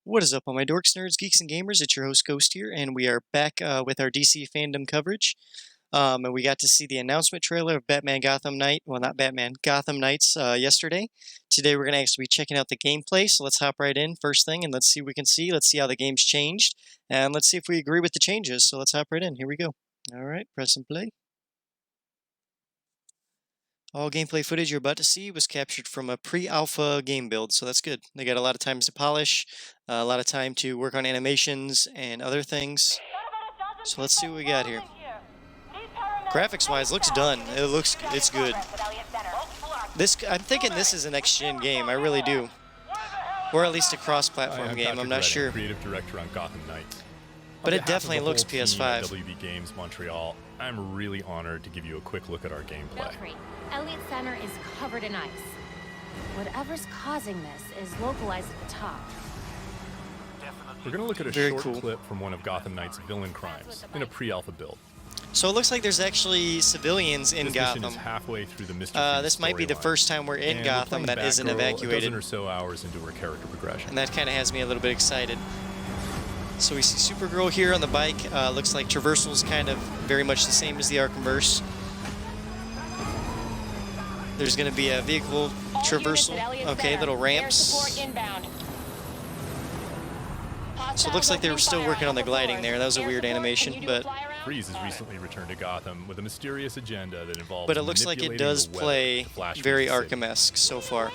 What is up, all my dorks, nerds, geeks, and gamers? It's your host, Ghost here, and we are back with our DC fandom coverage. And we got to see the announcement trailer of Batman Gotham Knight. Well, not Batman, Gotham Knights yesterday. Today we're going to actually be checking out the gameplay, so let's hop right in first thing, and let's see what we can see. Let's see how the game's changed, and let's see if we agree with the changes. So let's hop right in. Here we go. All right, press and play. All gameplay footage you're about to see was captured from a pre-alpha game build, so that's good. They got a lot of time to polish, a lot of time to work on animations and other things. So let's see what we got here. Graphics-wise, looks done. It's good. I'm thinking this is a next-gen game. I really do, or at least a cross-platform game. I'm not sure. Creative director on Gotham Knights. But it definitely looks PS5. WB Games Montreal, I'm really honored to give you a quick look at our gameplay. Elliott Center is covered in ice. Whatever's causing this is localized at the top. We're going to look at a short clip from one of Gotham Knight's villain crimes in a pre-alpha build. So it looks like there's actually civilians in Gotham. Is halfway through the this might be the first time we're in Gotham that isn't evacuated. A dozen or so hours into her character progression. And that kind of has me a little bit excited. So we see Supergirl here on the bike. Looks like traversal's kind of very much the same as the Arkhamverse. There's going to be a vehicle traversal. Okay, little ramps. So it looks like they were still working on the gliding there. That was a weird animation, but Freeze has recently returned to Gotham with a mysterious agenda that involves. But it looks like it does play very Arkham-esque so far.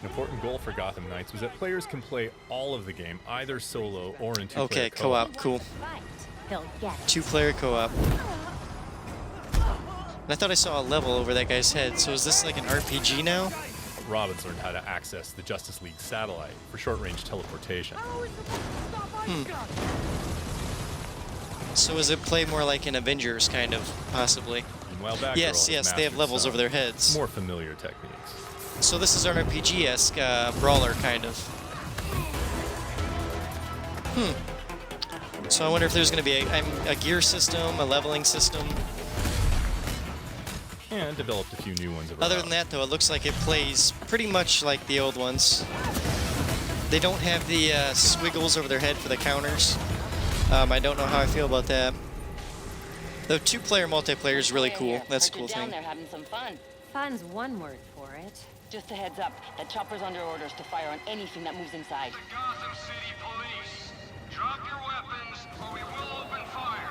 An important goal for Gotham Knights was that players can play all of the game, either solo or in two-player Okay, co-op, cool. Two-player co-op. And I thought I saw a level over that guy's head, so is this like an RPG now? Robin's learned how to access the Justice League satellite for short-range teleportation. So does it play more like an Avengers, kind of, possibly? Meanwhile, Batgirl Yes, they have levels over their heads. More familiar techniques. So this is an RPG-esque brawler, kind of. So I wonder if there's going to be a gear system, a leveling system. And developed a few new ones. Other than that, though, it looks like it plays pretty much like the old ones. They don't have the squiggles over their head for the counters. I don't know how I feel about that. The two-player multiplayer is really cool. That's a cool thing. They're having some fun. Fun's one word for it. Just a heads up, that chopper's under orders to fire on anything that moves inside. The Gotham City Police. Drop your weapons, or we will open fire.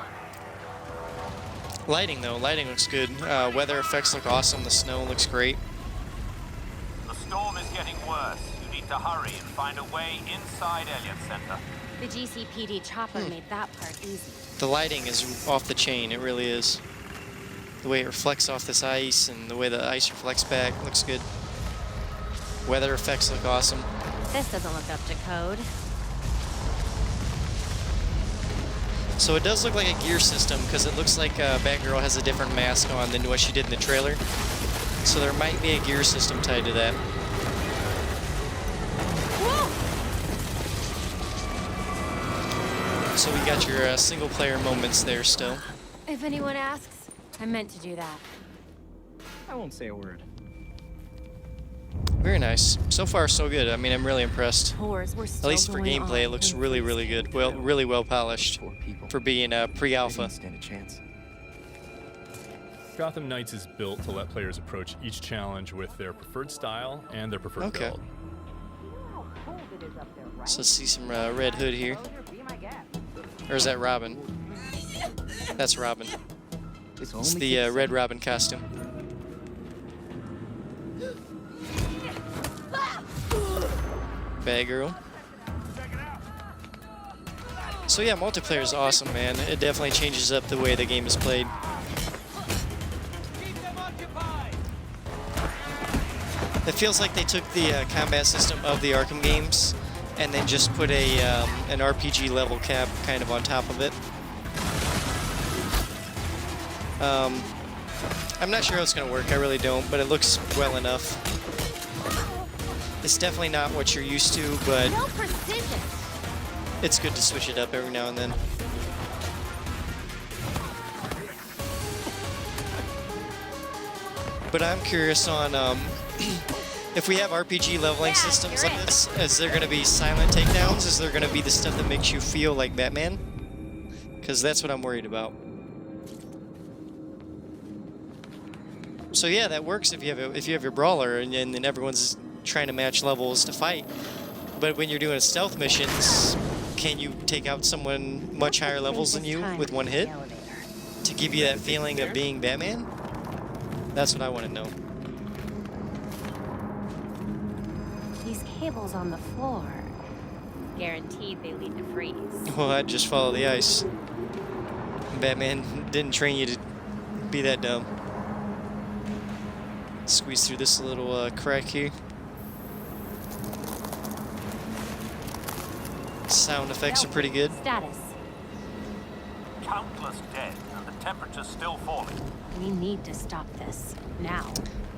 Lighting, though. Lighting looks good. Weather effects look awesome. The snow looks great. The storm is getting worse. You need to hurry and find a way inside Elliott Center. The GCPD chopper made that part easy. The lighting is off the chain. It really is. The way it reflects off this ice and the way the ice reflects back looks good. Weather effects look awesome. This doesn't look up to code. So it does look like a gear system because it looks like Batgirl has a different mask on than what she did in the trailer. So there might be a gear system tied to that. So we got your single-player moments there still. If anyone asks, I meant to do that. I won't say a word. Very nice. So far, so good. I mean, I'm really impressed. Tours were still At least for going gameplay, it on looks in really, Freeze. really good. Well, really well polished for being pre-alpha. Stand a chance. Gotham Knights is built to let players approach each challenge with their preferred style and their preferred build. So let's see some Red Hood here. Or is that Robin? That's Robin. It's the Red Robin costume. Batgirl. So yeah, multiplayer is awesome, man. It definitely changes up the way the game is played. It feels like they took the combat system of the Arkham games and then just put an RPG level cap kind of on top of it. I'm not sure how it's going to work, I really don't, but it looks well enough. It's definitely not what you're used to, but No precision. it's good to switch it up every now and then. But I'm curious on If we have RPG leveling Yeah, systems you're like it. this, is there going to be silent takedowns? Is there going to be the stuff that makes you feel like Batman? Because that's what I'm worried about. So yeah, that works if you have your brawler and then everyone's trying to match levels to fight. But when you're doing stealth missions, can you take out someone much higher levels than you with one hit to give you that feeling of being Batman? That's what I want to know. These cables on the floor. Guaranteed they lead to freeze. Well, I'd just follow the ice. Batman didn't train you to be that dumb. Squeeze through this little crack here. Sound effects are pretty good. Status. Countless dead, and the temperature's still falling. We need to stop this. Now.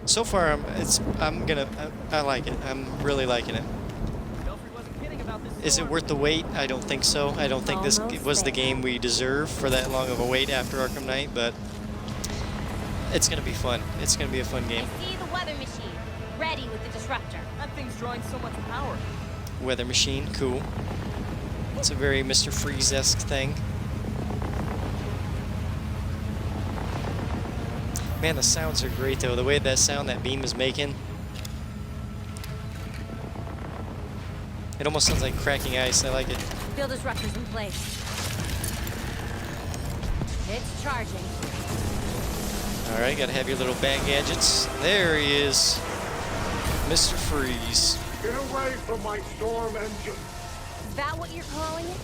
So far, I like it. I'm really liking it. Belfry wasn't kidding about this Is it storm. worth the wait? I don't think so. I don't think this Almost was the there. game we deserve for that long of a wait after Arkham Knight, but it's going to be fun. It's going to be a fun game. I see the weather machine. Ready with the disruptor. That thing's drawing so much power. Weather machine, cool. It's a very Mr. Freeze-esque thing. Man, the sounds are great though. The way that beam is making. It almost sounds like cracking ice. I like it. Field disruptors in place. It's charging. All right, gotta have your little bat gadgets. There he is, Mr. Freeze. Get away from my storm engine. Is that what you're calling it?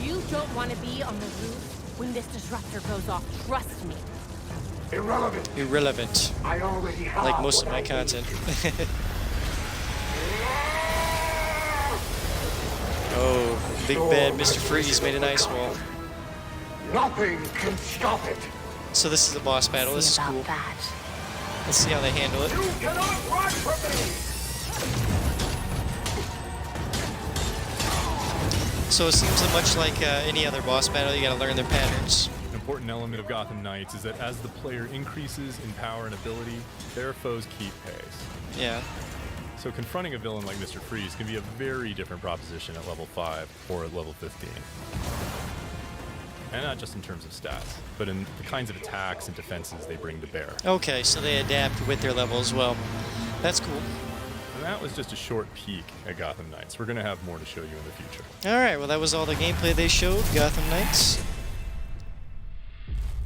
You don't want to be on the roof when this disruptor goes off. Trust me. Irrelevant. Irrelevant, I already have like most of what my I need. content. Oh, big bad Mr. Freeze made an ice wall. Nothing can stop it. So this is a boss battle. This is See about cool. that. Let's see how they handle it. You cannot run from me. So it seems much like any other boss battle. You gotta learn their patterns. An important element of Gotham Knights is that as the player increases in power and ability, their foes keep pace. Yeah. So confronting a villain like Mr. Freeze can be a very different proposition at level 5 or at level 15. And not just in terms of stats, but in the kinds of attacks and defenses they bring to bear. Okay, so they adapt with their level as well. That's cool. And that was just a short peek at Gotham Knights. We're going to have more to show you in the future. All right, well, that was all the gameplay they showed. Gotham Knights.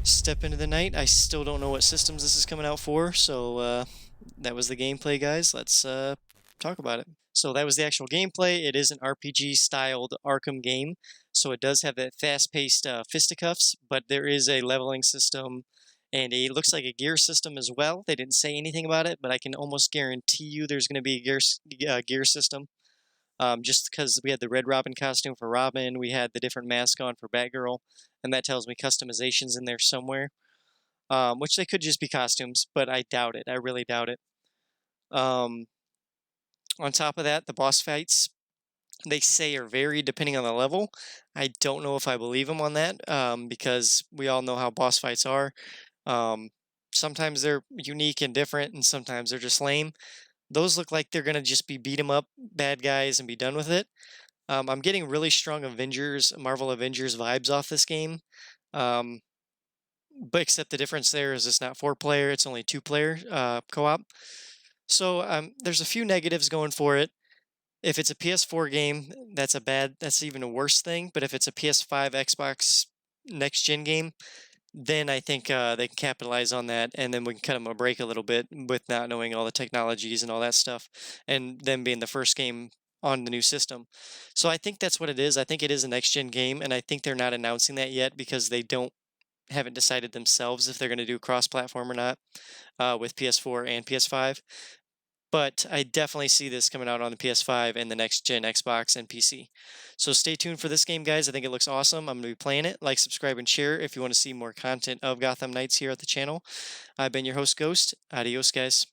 Step into the night. I still don't know what systems this is coming out for, so that was the gameplay, guys. Let's talk about it. So that was the actual gameplay. It is an RPG-styled Arkham game, so it does have that fast-paced fisticuffs, but there is a leveling system, and it looks like a gear system as well. They didn't say anything about it, but I can almost guarantee you there's going to be a gear system. Just because we had the Red Robin costume for Robin, we had the different mask on for Batgirl, and that tells me customization's in there somewhere. Which they could just be costumes, but I doubt it. I really doubt it. On top of that, the boss fights, they say are varied depending on the level. I don't know if I believe them on that, because we all know how boss fights are. Sometimes they're unique and different, and sometimes they're just lame. Those look like they're going to just be beat 'em up bad guys and be done with it. I'm getting really strong Marvel Avengers vibes off this game. But except the difference there is it's not 4-player, it's only 2-player co-op. So there's a few negatives going for it. If it's a PS4 game, that's even a worse thing. But if it's a PS5, Xbox next-gen game, then I think they can capitalize on that, and then we can cut them a break a little bit with not knowing all the technologies and all that stuff, and them being the first game on the new system. So I think that's what it is. I think it is a next-gen game, and I think they're not announcing that yet because they haven't decided themselves if they're going to do cross-platform or not with PS4 and PS5. But I definitely see this coming out on the PS5 and the next-gen Xbox and PC. So stay tuned for this game, guys. I think it looks awesome. I'm going to be playing it. Like, subscribe, and share if you want to see more content of Gotham Knights here at the channel. I've been your host, Ghost. Adios, guys.